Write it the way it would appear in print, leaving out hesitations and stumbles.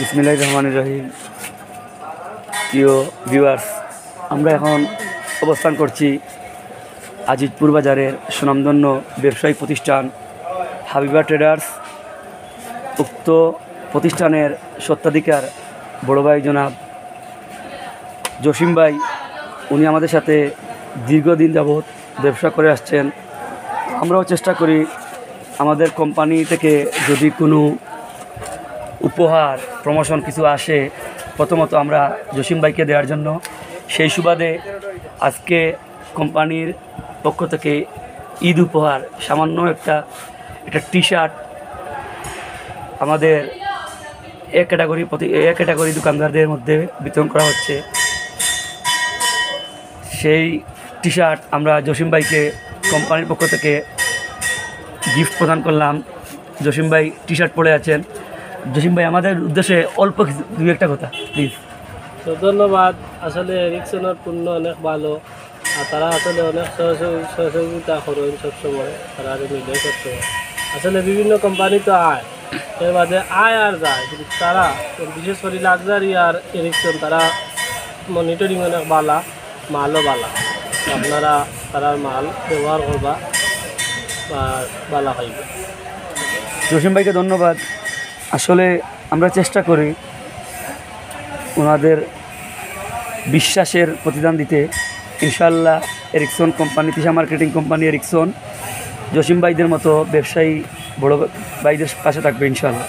বিসমিল্লাহির রহমানির রহিম। প্রিয় ভিউয়ার্স, আমরা এখন অবস্থান করছি আজিজপুর বাজারের সুনামধন্য ব্যবসায়িক প্রতিষ্ঠান হাবিবা ট্রেডার্স। উক্ত প্রতিষ্ঠানের স্বত্বাধিকার বড় ভাই জনাব জসিম ভাই, উনি আমাদের সাথে দীর্ঘদিন যাবৎ ব্যবসা করে আসছেন। আমরাও চেষ্টা করি আমাদের কোম্পানি থেকে যদি কোনো উপহার প্রমোশন কিছু আসে, প্রথমত আমরা জসিম ভাইকে দেওয়ার জন্য। সেই সুবাদে আজকে কোম্পানির পক্ষ থেকে ঈদ উপহার সামান্য একটা টি শার্ট আমাদের এ ক্যাটাগরি দোকানদারদের মধ্যে বিতরণ করা হচ্ছে। সেই টি শার্ট আমরা জসিম ভাইকে কোম্পানির পক্ষ থেকে গিফট প্রদান করলাম। জসিম ভাই টি শার্ট পরে আছেন। জসিম ভাই, আমাদের উদ্দেশ্যে অল্প কিছু দু একটা কথা প্লিজ। তো ধন্যবাদ। আসলে এরিকসনের পণ্য অনেক ভালো, আর তারা আসলে অনেক সহযোগিতা করেন সবসময়, তারা মিলে সবসময়। আসলে বিভিন্ন কোম্পানি তো আয়, এর বাদে আয় আর যায়, কিন্তু তারা বিশেষ করে লাক্সারি আর এরিকসন তারা মনিটরিং অনেক ভালো, মালও ভালো। আপনারা তারার মাল ব্যবহার করবা আর ভালো খাইবে। জসিম ভাইকে ধন্যবাদ। আসলে আমরা চেষ্টা করি ওনাদের বিশ্বাসের প্রতিদান দিতে। ইনশাআল্লাহ Ericsson company, Tisha marketing company Ericsson Jasim ভাইদের মতো ব্যবসায়ী বড় ভাইদের পাশে থাকবে ইনশাআল্লাহ।